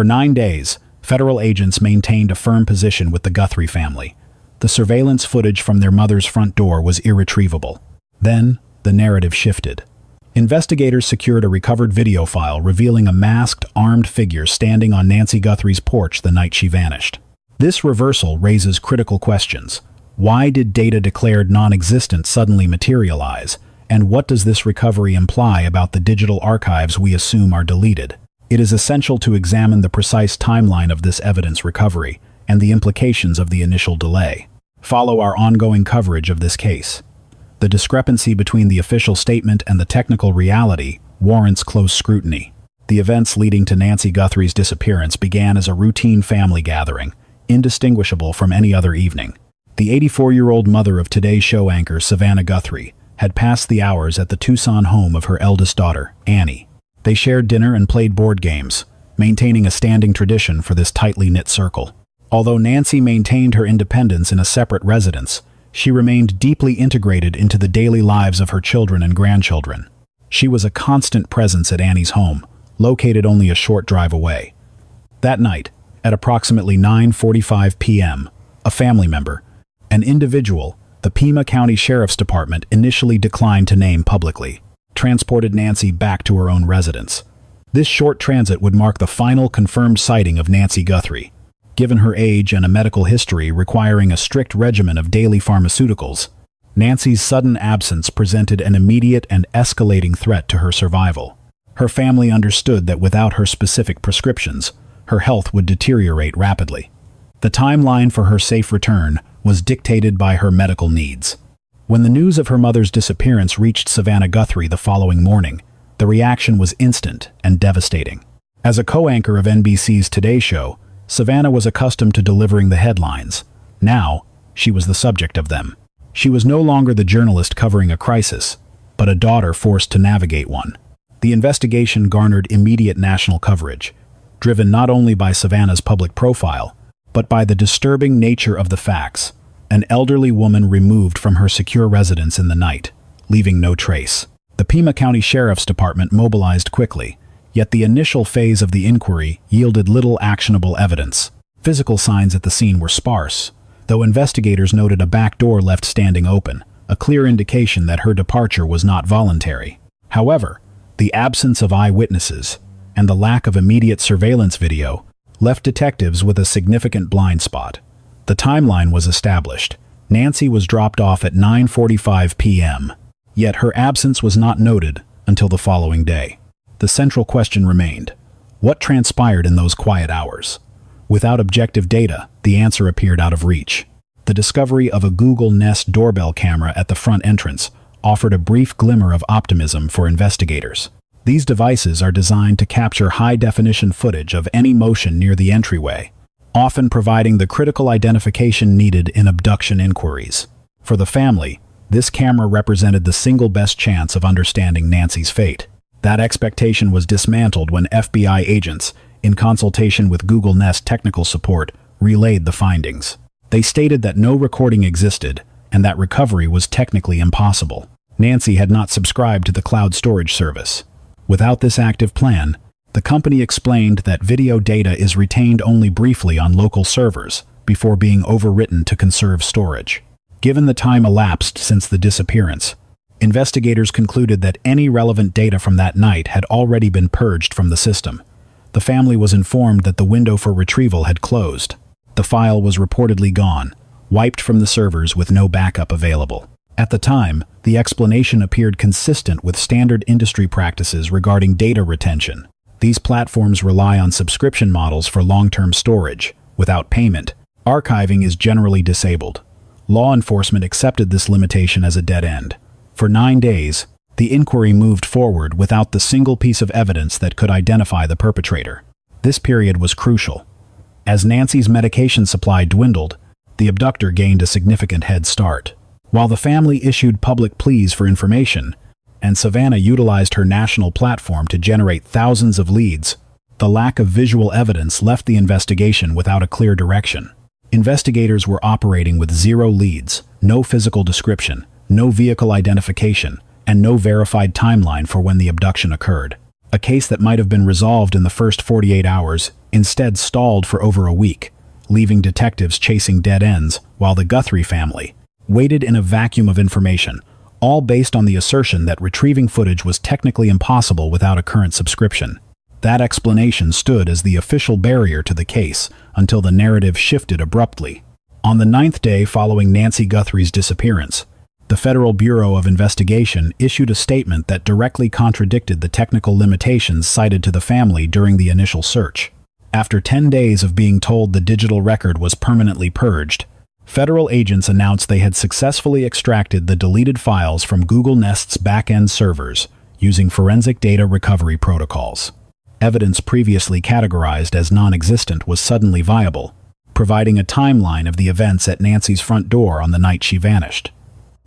For 9 days, federal agents maintained a firm position with the Guthrie family. The surveillance footage from their mother's front door was irretrievable. Then, the narrative shifted. Investigators secured a recovered video file revealing a masked, armed figure standing on Nancy Guthrie's porch the night she vanished. This reversal raises critical questions. Why did data declared non-existent suddenly materialize? And what does this recovery imply about the digital archives we assume are deleted? It is essential to examine the precise timeline of this evidence recovery and the implications of the initial delay. Follow our ongoing coverage of this case. The discrepancy between the official statement and the technical reality warrants close scrutiny. The events leading to Nancy Guthrie's disappearance began as a routine family gathering, indistinguishable from any other evening. The 84-year-old mother of Today's Show anchor Savannah Guthrie had passed the hours at the Tucson home of her eldest daughter, Annie. They shared dinner and played board games, maintaining a standing tradition for this tightly knit circle. Although Nancy maintained her independence in a separate residence, she remained deeply integrated into the daily lives of her children and grandchildren. She was a constant presence at Annie's home, located only a short drive away. That night, at approximately 9:45 p.m., a family member, an individual the Pima County Sheriff's Department initially declined to name publicly, transported Nancy back to her own residence. This short transit would mark the final confirmed sighting of Nancy Guthrie. Given her age and a medical history requiring a strict regimen of daily pharmaceuticals, Nancy's sudden absence presented an immediate and escalating threat to her survival. Her family understood that without her specific prescriptions, her health would deteriorate rapidly. The timeline for her safe return was dictated by her medical needs. When the news of her mother's disappearance reached Savannah Guthrie the following morning, the reaction was instant and devastating. As a co-anchor of NBC's Today Show, Savannah was accustomed to delivering the headlines. Now, she was the subject of them. She was no longer the journalist covering a crisis, but a daughter forced to navigate one. The investigation garnered immediate national coverage, driven not only by Savannah's public profile, but by the disturbing nature of the facts. An elderly woman removed from her secure residence in the night, leaving no trace. The Pima County Sheriff's Department mobilized quickly, yet the initial phase of the inquiry yielded little actionable evidence. Physical signs at the scene were sparse, though investigators noted a back door left standing open, a clear indication that her departure was not voluntary. However, the absence of eyewitnesses and the lack of immediate surveillance video left detectives with a significant blind spot. The timeline was established. Nancy was dropped off at 9:45 p.m., yet her absence was not noted until the following day. The central question remained: what transpired in those quiet hours? Without objective data, the answer appeared out of reach. The discovery of a Google Nest doorbell camera at the front entrance offered a brief glimmer of optimism for investigators. These devices are designed to capture high-definition footage of any motion near the entryway, often providing the critical identification needed in abduction inquiries. For the family, this camera represented the single best chance of understanding Nancy's fate. That expectation was dismantled when FBI agents, in consultation with Google Nest technical support, relayed the findings. They stated that no recording existed and that recovery was technically impossible. Nancy had not subscribed to the cloud storage service. Without this active plan, the company explained that video data is retained only briefly on local servers before being overwritten to conserve storage. Given the time elapsed since the disappearance, investigators concluded that any relevant data from that night had already been purged from the system. The family was informed that the window for retrieval had closed. The file was reportedly gone, wiped from the servers with no backup available. At the time, the explanation appeared consistent with standard industry practices regarding data retention. These platforms rely on subscription models for long-term storage. Without payment, archiving is generally disabled. Law enforcement accepted this limitation as a dead end. For 9 days, the inquiry moved forward without the single piece of evidence that could identify the perpetrator. This period was crucial. As Nancy's medication supply dwindled, the abductor gained a significant head start. While the family issued public pleas for information, and Savannah utilized her national platform to generate thousands of leads, the lack of visual evidence left the investigation without a clear direction. Investigators were operating with 0 leads, no physical description, no vehicle identification, and no verified timeline for when the abduction occurred. A case that might have been resolved in the first 48 hours instead stalled for over a week, leaving detectives chasing dead ends while the Guthrie family waited in a vacuum of information, all based on the assertion that retrieving footage was technically impossible without a current subscription. That explanation stood as the official barrier to the case until the narrative shifted abruptly. On the 9th day following Nancy Guthrie's disappearance, the Federal Bureau of Investigation issued a statement that directly contradicted the technical limitations cited to the family during the initial search. After 10 days of being told the digital record was permanently purged, federal agents announced they had successfully extracted the deleted files from Google Nest's backend servers using forensic data recovery protocols. Evidence previously categorized as non-existent was suddenly viable, providing a timeline of the events at Nancy's front door on the night she vanished.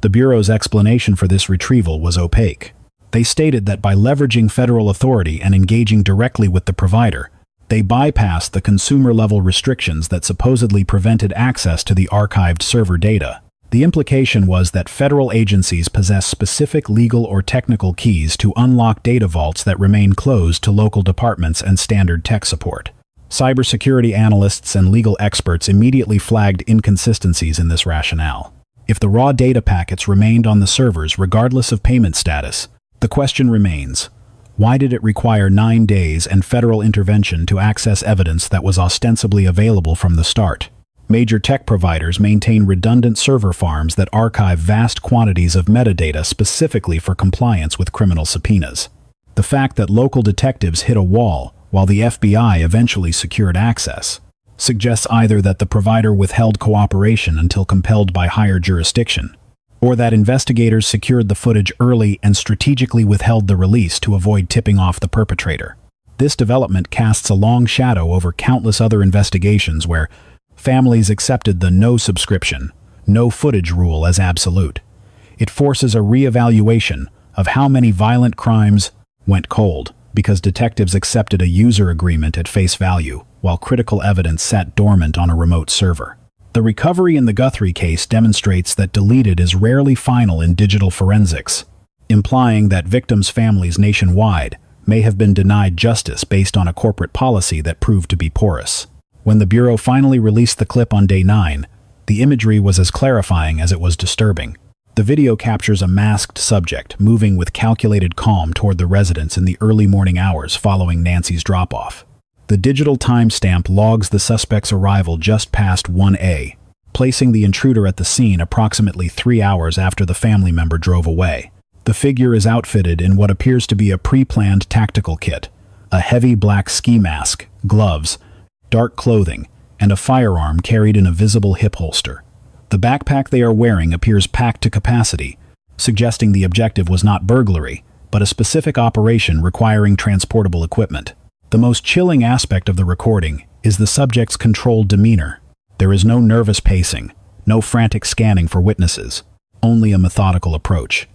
The Bureau's explanation for this retrieval was opaque. They stated that by leveraging federal authority and engaging directly with the provider, they bypassed the consumer-level restrictions that supposedly prevented access to the archived server data. The implication was that federal agencies possess specific legal or technical keys to unlock data vaults that remain closed to local departments and standard tech support. Cybersecurity analysts and legal experts immediately flagged inconsistencies in this rationale. If the raw data packets remained on the servers regardless of payment status, the question remains, why did it require 9 days and federal intervention to access evidence that was ostensibly available from the start? Major tech providers maintain redundant server farms that archive vast quantities of metadata specifically for compliance with criminal subpoenas. The fact that local detectives hit a wall while the FBI eventually secured access suggests either that the provider withheld cooperation until compelled by higher jurisdiction, or that investigators secured the footage early and strategically withheld the release to avoid tipping off the perpetrator. This development casts a long shadow over countless other investigations where families accepted the no subscription, no footage rule as absolute. It forces a re-evaluation of how many violent crimes went cold because detectives accepted a user agreement at face value, while critical evidence sat dormant on a remote server. The recovery in the Guthrie case demonstrates that deleted is rarely final in digital forensics, implying that victims' families nationwide may have been denied justice based on a corporate policy that proved to be porous. When the Bureau finally released the clip on day 9, the imagery was as clarifying as it was disturbing. The video captures a masked subject moving with calculated calm toward the residence in the early morning hours following Nancy's drop-off. The digital timestamp logs the suspect's arrival just past 1 a.m., placing the intruder at the scene approximately 3 hours after the family member drove away. The figure is outfitted in what appears to be a pre-planned tactical kit, a heavy black ski mask, gloves, dark clothing, and a firearm carried in a visible hip holster. The backpack they are wearing appears packed to capacity, suggesting the objective was not burglary, but a specific operation requiring transportable equipment. The most chilling aspect of the recording is the subject's controlled demeanor. There is no nervous pacing, no frantic scanning for witnesses, only a methodical approach.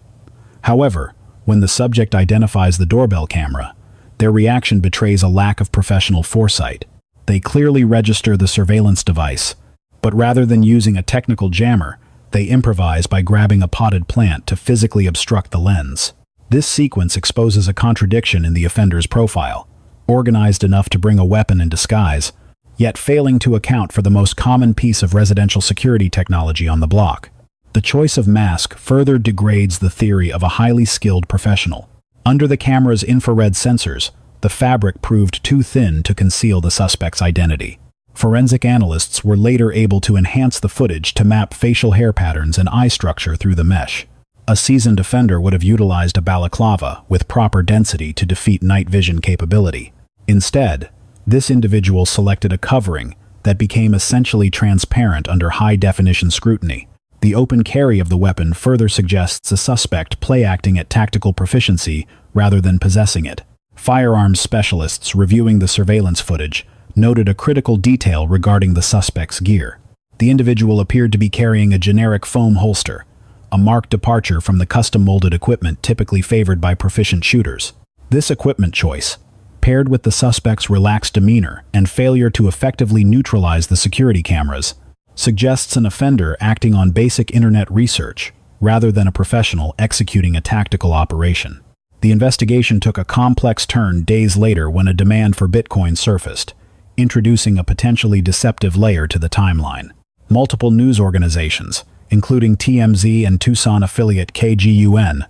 However, when the subject identifies the doorbell camera, their reaction betrays a lack of professional foresight. They clearly register the surveillance device, but rather than using a technical jammer, they improvise by grabbing a potted plant to physically obstruct the lens. This sequence exposes a contradiction in the offender's profile, organized enough to bring a weapon in disguise, yet failing to account for the most common piece of residential security technology on the block. The choice of mask further degrades the theory of a highly skilled professional. Under the camera's infrared sensors, the fabric proved too thin to conceal the suspect's identity. Forensic analysts were later able to enhance the footage to map facial hair patterns and eye structure through the mesh. A seasoned offender would have utilized a balaclava with proper density to defeat night vision capability. Instead, this individual selected a covering that became essentially transparent under high-definition scrutiny. The open carry of the weapon further suggests a suspect play-acting at tactical proficiency rather than possessing it. Firearms specialists reviewing the surveillance footage noted a critical detail regarding the suspect's gear. The individual appeared to be carrying a generic foam holster, a marked departure from the custom-molded equipment typically favored by proficient shooters. This equipment choice, paired with the suspect's relaxed demeanor and failure to effectively neutralize the security cameras, suggests an offender acting on basic internet research rather than a professional executing a tactical operation. The investigation took a complex turn days later when a demand for Bitcoin surfaced, introducing a potentially deceptive layer to the timeline. Multiple news organizations, including TMZ and Tucson affiliate K-G-U-N,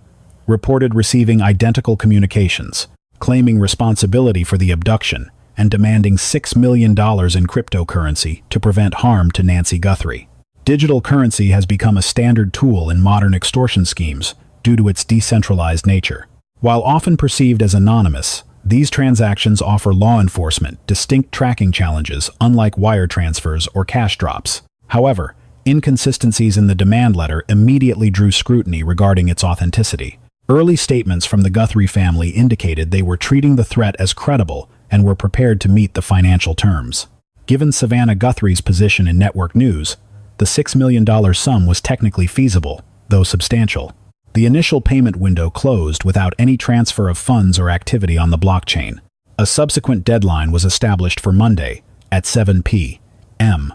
reported receiving identical communications, claiming responsibility for the abduction and demanding $6 million in cryptocurrency to prevent harm to Nancy Guthrie. Digital currency has become a standard tool in modern extortion schemes due to its decentralized nature. While often perceived as anonymous, these transactions offer law enforcement distinct tracking challenges, unlike wire transfers or cash drops. However, inconsistencies in the demand letter immediately drew scrutiny regarding its authenticity. Early statements from the Guthrie family indicated they were treating the threat as credible and were prepared to meet the financial terms. Given Savannah Guthrie's position in network news, the $6 million sum was technically feasible, though substantial. The initial payment window closed without any transfer of funds or activity on the blockchain. A subsequent deadline was established for Monday at 7 p.m.,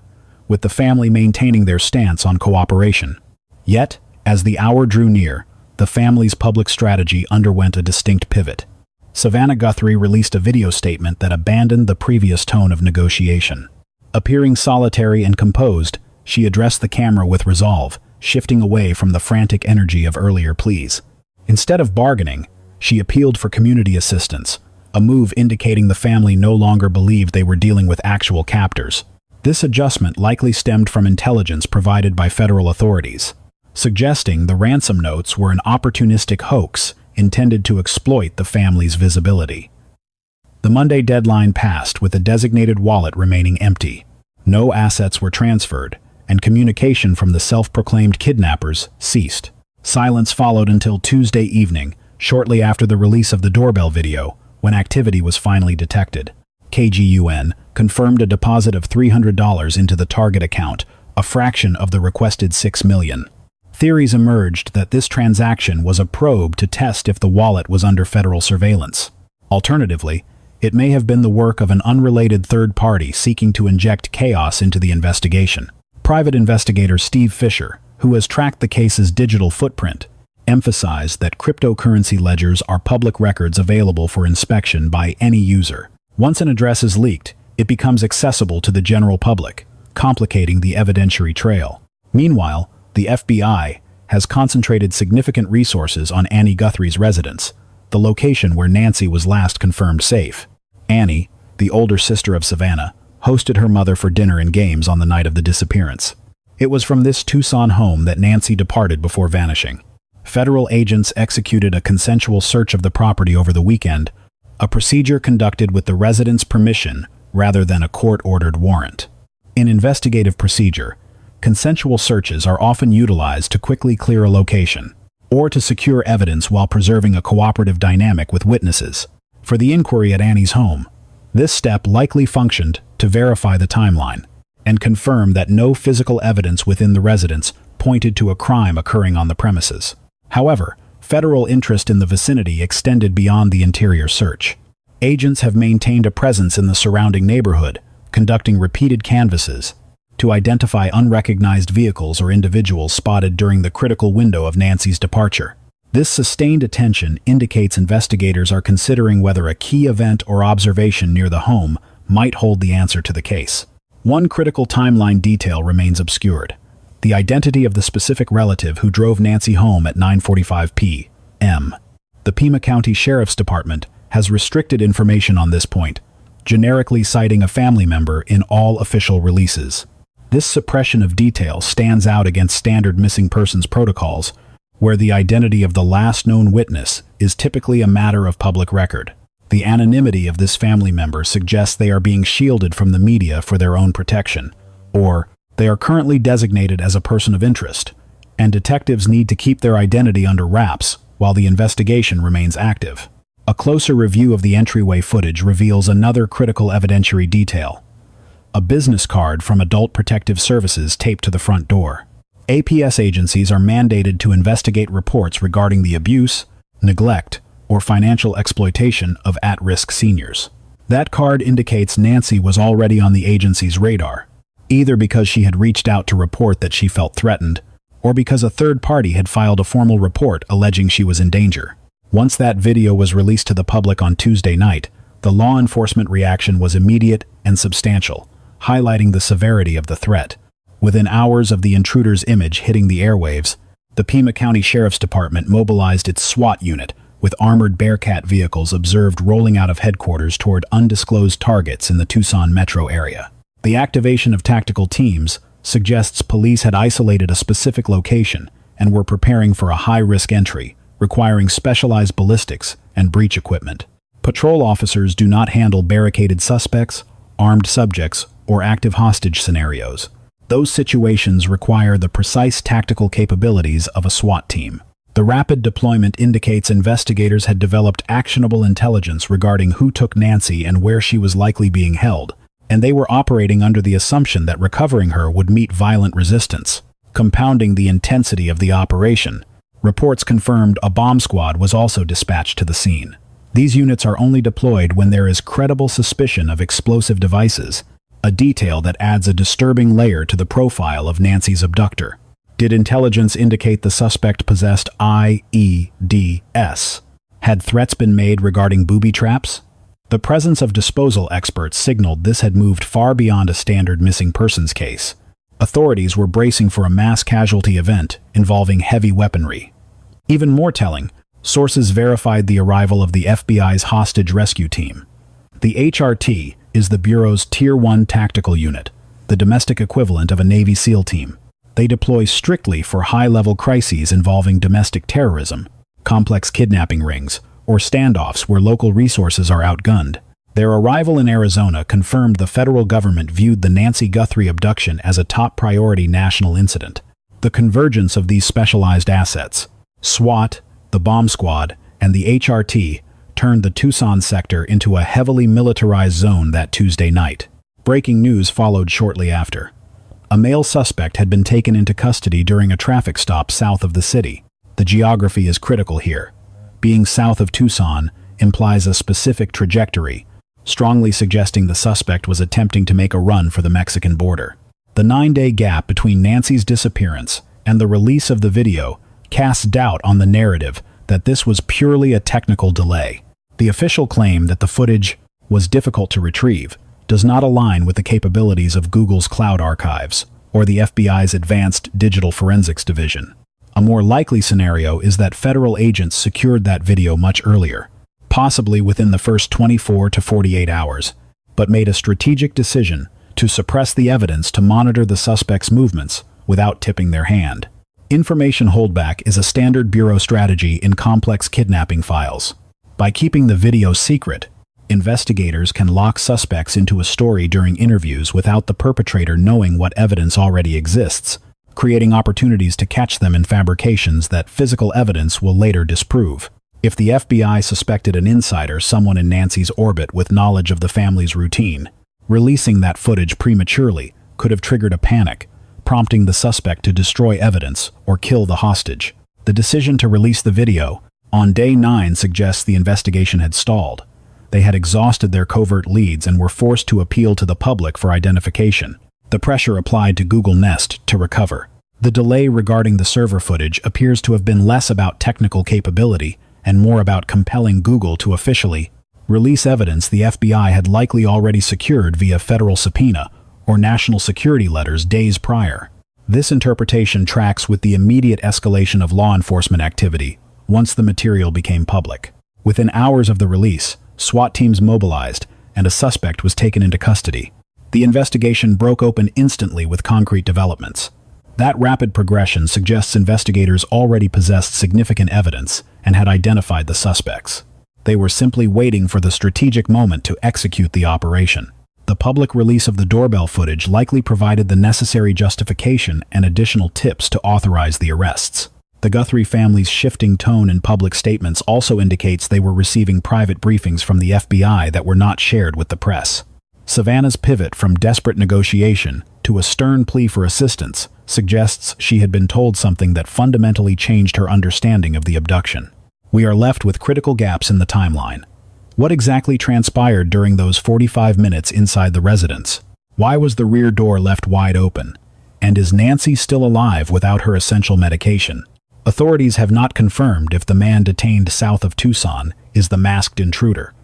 with the family maintaining their stance on cooperation. Yet, as the hour drew near, the family's public strategy underwent a distinct pivot. Savannah Guthrie released a video statement that abandoned the previous tone of negotiation. Appearing solitary and composed, she addressed the camera with resolve, shifting away from the frantic energy of earlier pleas. Instead of bargaining, she appealed for community assistance, a move indicating the family no longer believed they were dealing with actual captors. This adjustment likely stemmed from intelligence provided by federal authorities, suggesting the ransom notes were an opportunistic hoax intended to exploit the family's visibility. The Monday deadline passed with the designated wallet remaining empty. No assets were transferred, and communication from the self-proclaimed kidnappers ceased. Silence followed until Tuesday evening, shortly after the release of the Doorbell video, when activity was finally detected. K-G-U-N confirmed a deposit of $300 into the target account, a fraction of the requested $6 million. Theories emerged that this transaction was a probe to test if the wallet was under federal surveillance. Alternatively, it may have been the work of an unrelated third party seeking to inject chaos into the investigation. Private investigator Steve Fisher, who has tracked the case's digital footprint, emphasized that cryptocurrency ledgers are public records available for inspection by any user. Once an address is leaked, it becomes accessible to the general public, complicating the evidentiary trail. Meanwhile, the FBI has concentrated significant resources on Annie Guthrie's residence, the location where Nancy was last confirmed safe. Annie, the older sister of Savannah, hosted her mother for dinner and games on the night of the disappearance. It was from this Tucson home that Nancy departed before vanishing. Federal agents executed a consensual search of the property over the weekend, a procedure conducted with the resident's permission rather than a court-ordered warrant. In investigative procedure, consensual searches are often utilized to quickly clear a location, or to secure evidence while preserving a cooperative dynamic with witnesses. For the inquiry at Annie's home, this step likely functioned to verify the timeline and confirm that no physical evidence within the residence pointed to a crime occurring on the premises. However, federal interest in the vicinity extended beyond the interior search. Agents have maintained a presence in the surrounding neighborhood, conducting repeated canvasses to identify unrecognized vehicles or individuals spotted during the critical window of Nancy's departure. This sustained attention indicates investigators are considering whether a key event or observation near the home might hold the answer to the case. One critical timeline detail remains obscured: the identity of the specific relative who drove Nancy home at 9:45 p.m. The Pima County Sheriff's Department has restricted information on this point, generically citing a family member in all official releases. This suppression of detail stands out against standard missing persons protocols, where the identity of the last known witness is typically a matter of public record. The anonymity of this family member suggests they are being shielded from the media for their own protection, or they are currently designated as a person of interest, and detectives need to keep their identity under wraps while the investigation remains active. A closer review of the entryway footage reveals another critical evidentiary detail: a business card from Adult Protective Services taped to the front door. APS agencies are mandated to investigate reports regarding the abuse, neglect, or financial exploitation of at-risk seniors. That card indicates Nancy was already on the agency's radar, either because she had reached out to report that she felt threatened, or because a third party had filed a formal report alleging she was in danger. Once that video was released to the public on Tuesday night, The law enforcement reaction was immediate and substantial, highlighting the severity of the threat. Within hours of the intruder's image hitting the airwaves, the Pima County Sheriff's Department mobilized its SWAT unit, with armored Bearcat vehicles observed rolling out of headquarters toward undisclosed targets in the Tucson metro area. The activation of tactical teams suggests police had isolated a specific location and were preparing for a high-risk entry, requiring specialized ballistics and breach equipment. Patrol officers do not handle barricaded suspects, armed subjects, or active hostage scenarios. Those situations require the precise tactical capabilities of a SWAT team. The rapid deployment indicates investigators had developed actionable intelligence regarding who took Nancy and where she was likely being held, and they were operating under the assumption that recovering her would meet violent resistance. Compounding the intensity of the operation, reports confirmed a bomb squad was also dispatched to the scene. These units are only deployed when there is credible suspicion of explosive devices, a detail that adds a disturbing layer to the profile of Nancy's abductor. Did intelligence indicate the suspect possessed IEDs? Had threats been made regarding booby traps? The presence of disposal experts signaled this had moved far beyond a standard missing persons case. Authorities were bracing for a mass casualty event involving heavy weaponry. Even more telling, sources verified the arrival of the FBI's hostage rescue team. The HRT is the Bureau's Tier 1 tactical unit, the domestic equivalent of a Navy SEAL team. They deploy strictly for high-level crises involving domestic terrorism, complex kidnapping rings, or standoffs where local resources are outgunned. Their arrival in Arizona confirmed the federal government viewed the Nancy Guthrie abduction as a top priority national incident. The convergence of these specialized assets, SWAT, the bomb squad, and the HRT, turned the Tucson sector into a heavily militarized zone that Tuesday night. Breaking news followed shortly after. A male suspect had been taken into custody during a traffic stop south of the city. The geography is critical here. Being south of Tucson implies a specific trajectory, strongly suggesting the suspect was attempting to make a run for the Mexican border. The 9-day gap between Nancy's disappearance and the release of the video casts doubt on the narrative that this was purely a technical delay. The official claim that the footage was difficult to retrieve does not align with the capabilities of Google's cloud archives or the FBI's Advanced Digital Forensics Division. A more likely scenario is that federal agents secured that video much earlier, possibly within the first 24 to 48 hours, but made a strategic decision to suppress the evidence to monitor the suspect's movements without tipping their hand. Information holdback is a standard bureau strategy in complex kidnapping files. By keeping the video secret, investigators can lock suspects into a story during interviews without the perpetrator knowing what evidence already exists, creating opportunities to catch them in fabrications that physical evidence will later disprove. If the FBI suspected an insider, someone in Nancy's orbit with knowledge of the family's routine, releasing that footage prematurely could have triggered a panic, prompting the suspect to destroy evidence or kill the hostage. The decision to release the video on day 9 suggests the investigation had stalled. They had exhausted their covert leads and were forced to appeal to the public for identification. The pressure applied to Google Nest to recover. The delay regarding the server footage appears to have been less about technical capability and more about compelling Google to officially release evidence the FBI had likely already secured via federal subpoena or national security letters days prior. This interpretation tracks with the immediate escalation of law enforcement activity once the material became public. Within hours of the release, SWAT teams mobilized and a suspect was taken into custody. The investigation broke open instantly with concrete developments. That rapid progression suggests investigators already possessed significant evidence and had identified the suspects. They were simply waiting for the strategic moment to execute the operation. The public release of the doorbell footage likely provided the necessary justification and additional tips to authorize the arrests. The Guthrie family's shifting tone in public statements also indicates they were receiving private briefings from the FBI that were not shared with the press. Savannah's pivot from desperate negotiation to a stern plea for assistance suggests she had been told something that fundamentally changed her understanding of the abduction. We are left with critical gaps in the timeline. What exactly transpired during those 45 minutes inside the residence? Why was the rear door left wide open? And is Nancy still alive without her essential medication? Authorities have not confirmed if the man detained south of Tucson is the masked intruder,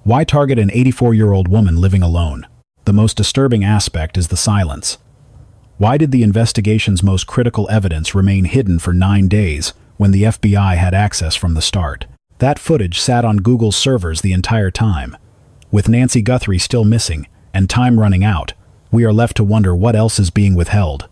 Why target an 84-year-old woman living alone? The most disturbing aspect is the silence. Why did the investigation's most critical evidence remain hidden for 9 days when the FBI had access from the start? That footage sat on Google's servers the entire time. With Nancy Guthrie still missing and time running out, we are left to wonder what else is being withheld.